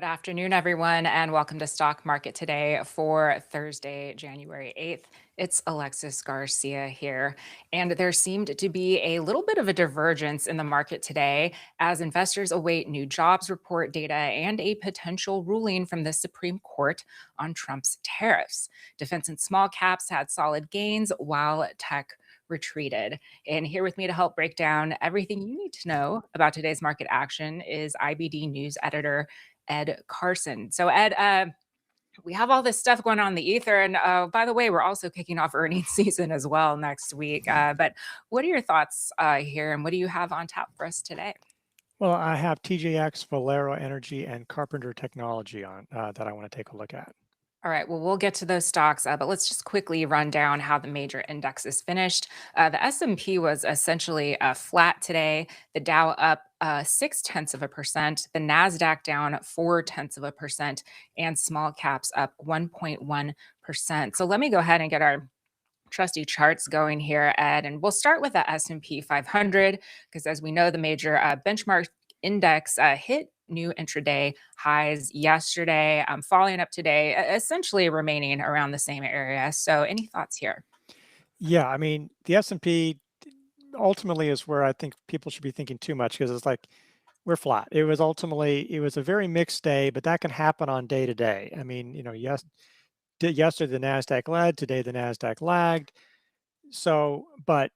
Good afternoon, everyone, and welcome to Stock Market Today for Thursday, January 8th. It's Alexis Garcia here. And there seemed to be a little bit of a divergence in the market today as investors await new jobs report data and a potential ruling from the Supreme Court on Trump's tariffs. Defense and small caps had solid gains while tech retreated. And here with me to help break down everything you need to know about today's market action is IBD News editor Ed Carson. So, Ed, we have all this stuff going on in the ether. And by the way, we're also kicking off earnings season as well next week. But what are your thoughts here? And what do you have on tap for us today? Well, I have TJX, Valero Energy, and Carpenter Technology on that I want to take a look at. All right, well, we'll get to those stocks, but let's just quickly run down how the major indexes finished. The S&P was essentially flat today. The Dow up 0.6%, the Nasdaq down 0.4%, and small caps up 1.1%. So let me go ahead and get our trusty charts going here, Ed, and we'll start with the S&P 500 because, as we know, the major benchmark index hit new intraday highs yesterday, following up today, essentially remaining around the same area. So, any thoughts here? Yeah, I mean, the S&P ultimately is where I think people should be thinking too much because it's like we're flat. It was a very mixed day, but that can happen on day to day. I mean, yesterday the Nasdaq led, today the Nasdaq lagged. So, but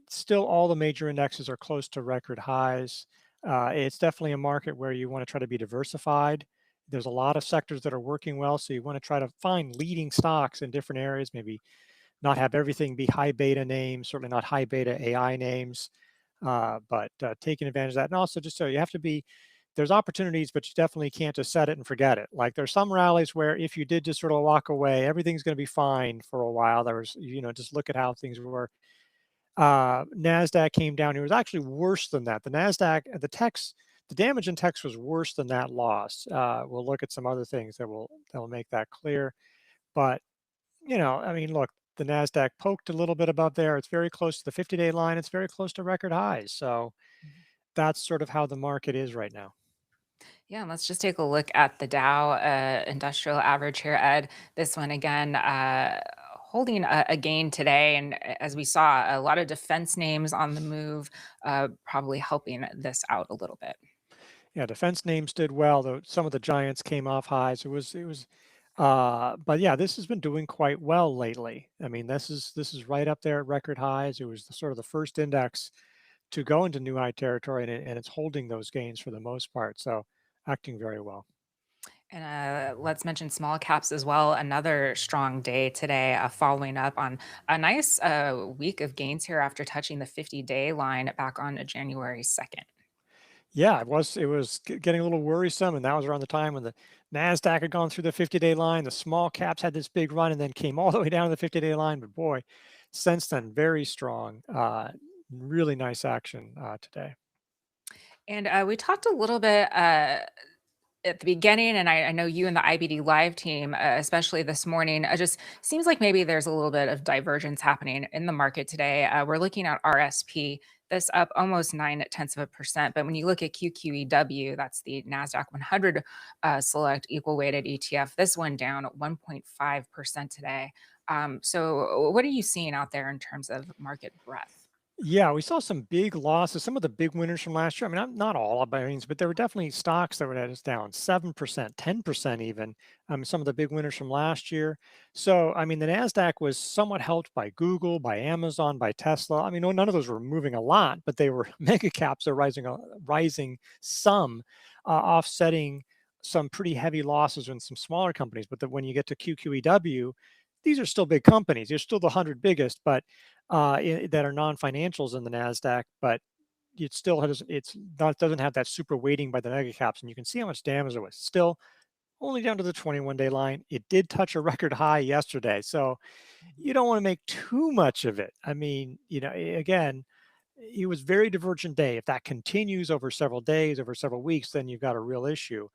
still all the major indexes are close to record highs. It's definitely a market where you want to try to be diversified. There's a lot of sectors that are working well, so you want to try to find leading stocks in different areas. Maybe not have everything be high beta names, certainly not high beta AI names, but taking advantage of that. And also, just so you have to be, there's opportunities, but you definitely can't just set it and forget it. Like there's some rallies where if you did just sort of walk away, everything's going to be fine for a while. There was, just look at how things were. Nasdaq came down. It was actually worse than that. The Nasdaq, the damage in techs was worse than that loss. We'll look at some other things that will make that clear. But I mean, look, the Nasdaq poked a little bit above there. It's very close to the 50-day line. It's very close to record highs. So that's sort of how the market is right now. Yeah, and let's just take a look at the Dow Industrial Average here, Ed. This one again, holding a gain today, and as we saw, a lot of defense names on the move, probably helping this out a little bit. Yeah, defense names did well, though some of the giants came off highs. But yeah, this has been doing quite well lately. I mean, this is right up there at record highs. It was sort of the first index to go into new high territory, and it's holding those gains for the most part. So acting very well. And let's mention small caps as well. Another strong day today, following up on a nice week of gains here after touching the 50-day line back on January 2nd. Yeah, it was getting a little worrisome, and that was around the time when the Nasdaq had gone through the 50-day line. The small caps had this big run and then came all the way down to the 50-day line. But boy, since then, very strong. Really nice action today. And we talked a little bit at the beginning, and I know you and the IBD Live team, especially this morning, it just seems like maybe there's a little bit of divergence happening in the market today. We're looking at RSP, this up almost 0.9%. But when you look at QQEW, that's the NASDAQ 100 select equal weighted ETF, this one down 1.5% today. So, what are you seeing out there in terms of market breadth? Yeah, we saw some big losses. Some of the big winners from last year. I mean, not all by any means, but there were definitely stocks that were at us down 7%, 10% even. Some of the big winners from last year. So, I mean, the Nasdaq was somewhat helped by Google, by Amazon, by Tesla. I mean, none of those were moving a lot, but they were mega caps are rising some, offsetting some pretty heavy losses in some smaller companies. But when you get to QQEW, these are still big companies. They're still the 100 biggest, but that are non-financials in the Nasdaq, but it still has doesn't have that super weighting by the mega caps, and you can see how much damage there was. Still only down to the 21-day line. It did touch a record high yesterday, so you don't want to make too much of it. I mean, again, it was very divergent day. If that continues over several days, over several weeks, then you've got a real issue.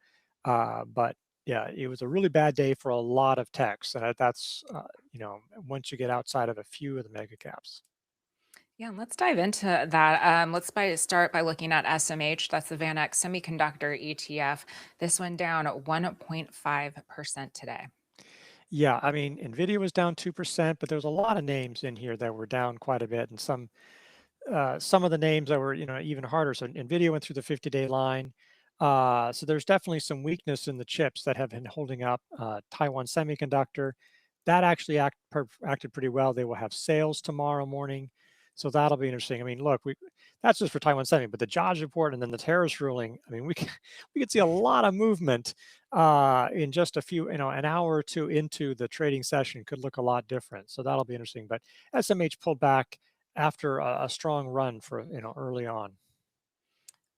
But yeah, it was a really bad day for a lot of techs, and that's once you get outside of a few of the mega caps. Yeah, and let's dive into that. Start by looking at SMH. That's the VanEck Semiconductor ETF. This one down 1.5% today. Yeah, I mean, Nvidia was down 2%, but there's a lot of names in here that were down quite a bit, and some of the names that were, even harder. So Nvidia went through the 50-day line. So there's definitely some weakness in the chips that have been holding up. Taiwan Semiconductor, that actually acted pretty well. They will have sales tomorrow morning, so that'll be interesting. I mean, look, that's just for Taiwan Semi, but the jobs report and then the tariffs ruling. I mean, we could see a lot of movement in just a few, an hour or two into the trading session could look a lot different. So that'll be interesting. But SMH pulled back after a strong run for early on.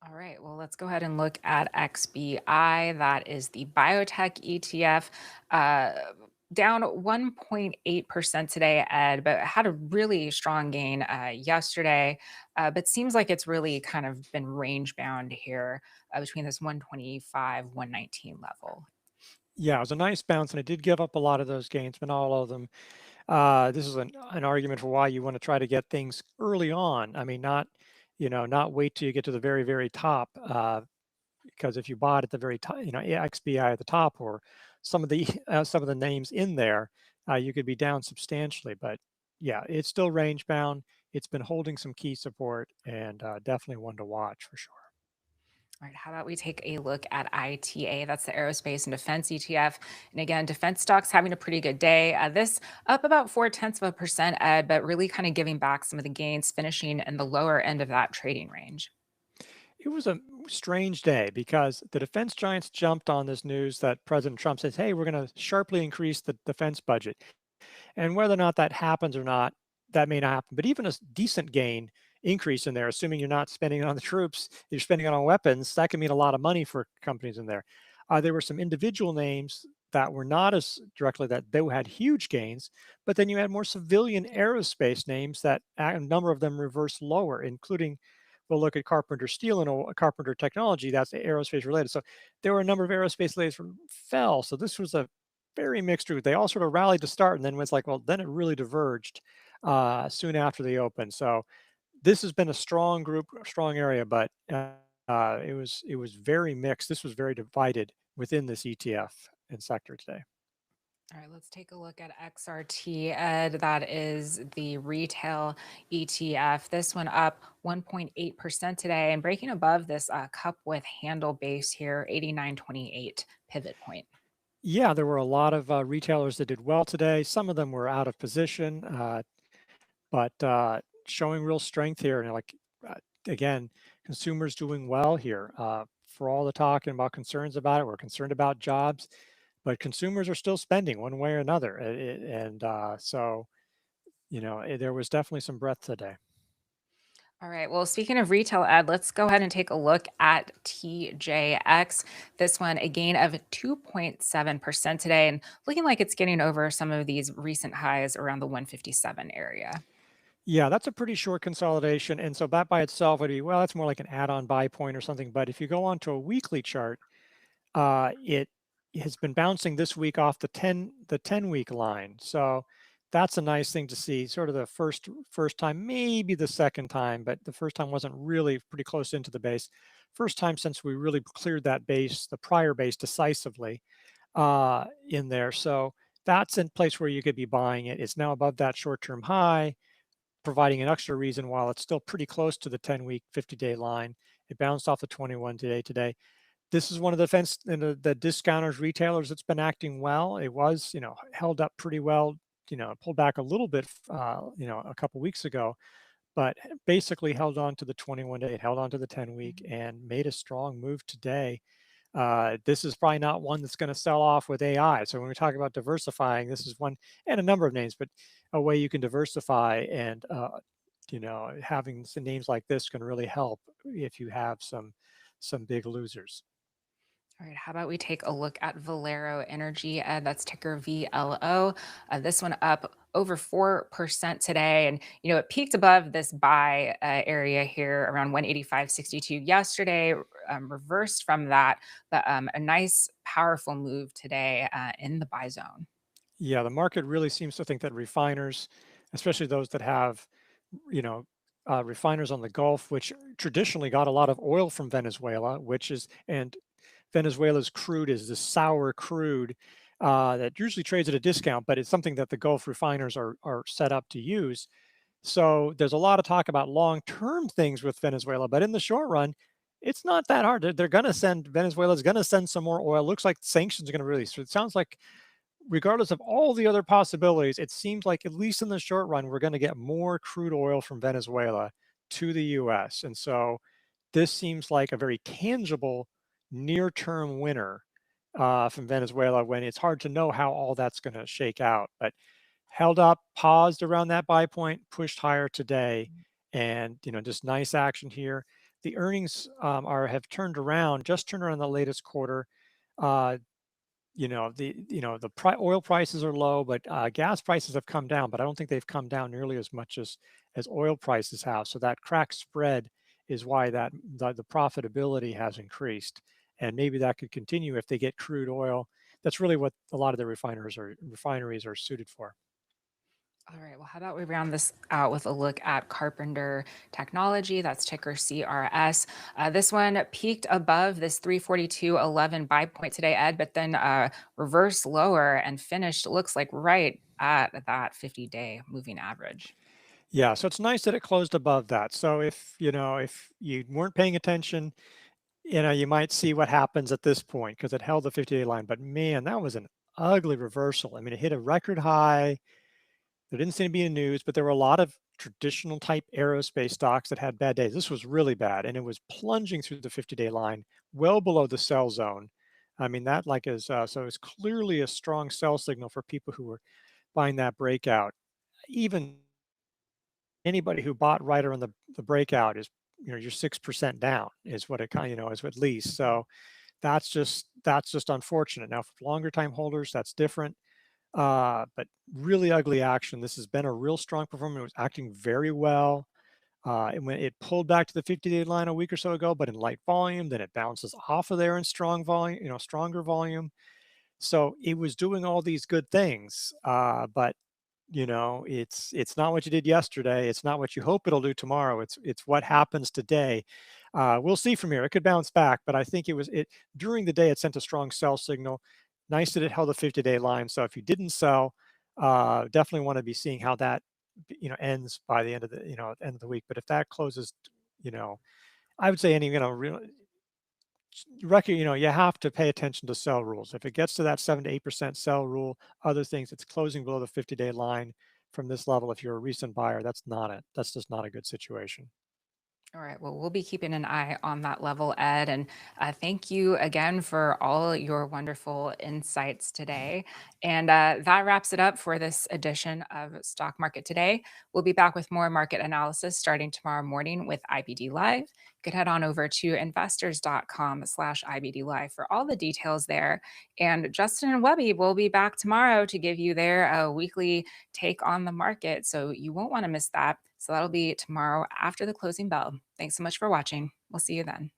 All right, well, let's go ahead and look at XBI. That is the biotech ETF. Uh, Down 1.8% today, Ed, but had a really strong gain yesterday. But seems like it's really kind of been range bound here between this 125, 119 level. Yeah, it was a nice bounce, and it did give up a lot of those gains, but not all of them. This is an argument for why you want to try to get things early on. I mean, not wait till you get to the very, very top. Because if you bought at the very top, XBI at the top, or some of the names in there, you could be down substantially. But yeah, it's still range bound. It's been holding some key support, and definitely one to watch for sure. All right, how about we take a look at ITA? That's the Aerospace and Defense ETF. And again, defense stocks having a pretty good day. This up about 0.4%, Ed, but really kind of giving back some of the gains, finishing in the lower end of that trading range. It was a strange day because the defense giants jumped on this news that President Trump says, "Hey, we're going to sharply increase the defense budget." And whether or not that happens or not, that may not happen. But even a decent gain increase in there, assuming you're not spending it on the troops, you're spending it on weapons, that can mean a lot of money for companies in there. There were some individual names that were not as directly that they had huge gains, but then you had more civilian aerospace names that a number of them reversed lower, including we'll look at Carpenter Steel and Carpenter Technology, that's aerospace related. So there were a number of aerospace related fell. So this was a very mixed group. They all sort of rallied to start, and then was like, well, then it really diverged soon after the open. So this has been a strong group, a strong area, but it was very mixed. This was very divided within this ETF and sector today. All right, let's take a look at XRT, Ed. That is the retail ETF. This one up 1.8% today and breaking above this cup with handle base here, 89.28 pivot point. Yeah, there were a lot of retailers that did well today. Some of them were out of position, but showing real strength here. And uh, again, consumers doing well here. For all the talking about concerns about it, we're concerned about jobs, but consumers are still spending one way or another. And so, there was definitely some breadth today. All right. Well, speaking of retail, Ed, let's go ahead and take a look at TJX. This one, a gain of 2.7% today, and looking like it's getting over some of these recent highs around the 157 area. Yeah, that's a pretty short consolidation. And so that by itself would be, well, that's more like an add-on buy point or something. But if you go onto a weekly chart, it has been bouncing this week off the 10-week line. So that's a nice thing to see. Sort of the first time, maybe the second time, but the first time wasn't really pretty close into the base. First time since we really cleared that base, the prior base decisively in there. So that's a place where you could be buying it. It's now above that short-term high, providing an extra reason while it's still pretty close to the 10-week, 50-day line. It bounced off the 21 today. This is one of the fence and the discounters retailers that's been acting well. It was, held up pretty well, pulled back a little bit, a couple weeks ago, but basically held on to the 21 day, it held on to the 10-week and made a strong move today. This is probably not one that's going to sell off with AI. So when we talk about diversifying, this is one and a number of names, but a way you can diversify and, having some names like this can really help if you have some big losers. All right, how about we take a look at Valero Energy? That's ticker VLO. This one up over 4% today. And, it peaked above this buy area here around 185.62 yesterday, reversed from that, but a nice, powerful move today in the buy zone. Yeah, the market really seems to think that refiners, especially those that have, you know, refiners on the Gulf, which traditionally got a lot of oil from Venezuela, and Venezuela's crude is the sour crude that usually trades at a discount, but it's something that the Gulf refiners are set up to use. So there's a lot of talk about long-term things with Venezuela, but in the short run, it's not that hard. They're going to send Venezuela's going to send some more oil. Looks like sanctions are going to release. So it sounds like, regardless of all the other possibilities, it seems like at least in the short run, we're going to get more crude oil from Venezuela to the U.S. And so this seems like a very tangible near-term winner from Venezuela when it's hard to know how all that's going to shake out. But held up, paused around that buy point, pushed higher today, and just nice action here. The earnings are have turned around, just turned around the latest quarter. Uh, oil prices are low, but gas prices have come down, but I don't think they've come down nearly as much as oil prices have. So that crack spread is why the profitability has increased, and maybe that could continue if they get crude oil. That's really what a lot of the refineries are suited for. All right. Well, how about we round this out with a look at Carpenter Technology? That's ticker CRS. This one peaked above this 342.11 buy point today, Ed, but then reversed lower and finished, looks like right at that 50-day moving average. Yeah, so it's nice that it closed above that. So if you weren't paying attention, you might see what happens at this point because it held the 50-day line. But man, that was an ugly reversal. I mean, it hit a record high. There didn't seem to be any news, but there were a lot of traditional type aerospace stocks that had bad days. This was really bad, and it was plunging through the 50-day line, well below the sell zone. I mean, that like is so it's clearly a strong sell signal for people who were buying that breakout. Even anybody who bought right around the breakout is, you're 6% down is what it kind is at least. So that's just unfortunate. Now for longer time holders, that's different. But really ugly action. This has been a real strong performer. It was acting very well. And when it pulled back to the 50-day line a week or so ago, but in light volume, then it bounces off of there in strong volume, stronger volume. So it was doing all these good things, but it's not what you did yesterday. It's not what you hope it'll do tomorrow. It's what happens today. We'll see from here. It could bounce back, but I think it during the day it sent a strong sell signal. Nice that it held the 50-day line. So if you didn't sell, definitely want to be seeing how that ends by the end of the end of the week. But if that closes, you know, I would say any real you have to pay attention to sell rules. If it gets to that 7 to 8% sell rule, other things, it's closing below the 50-day line from this level. If you're a recent buyer, that's just not a good situation. All right. Well, we'll be keeping an eye on that level, Ed. And thank you again for all your wonderful insights today. And that wraps it up for this edition of Stock Market Today. We'll be back with more market analysis starting tomorrow morning with IBD Live. You could head on over to investors.com/IBD Live for all the details there. And Justin and Webby will be back tomorrow to give you their weekly take on the market. So you won't want to miss that. So that'll be tomorrow after the closing bell. Thanks so much for watching. We'll see you then.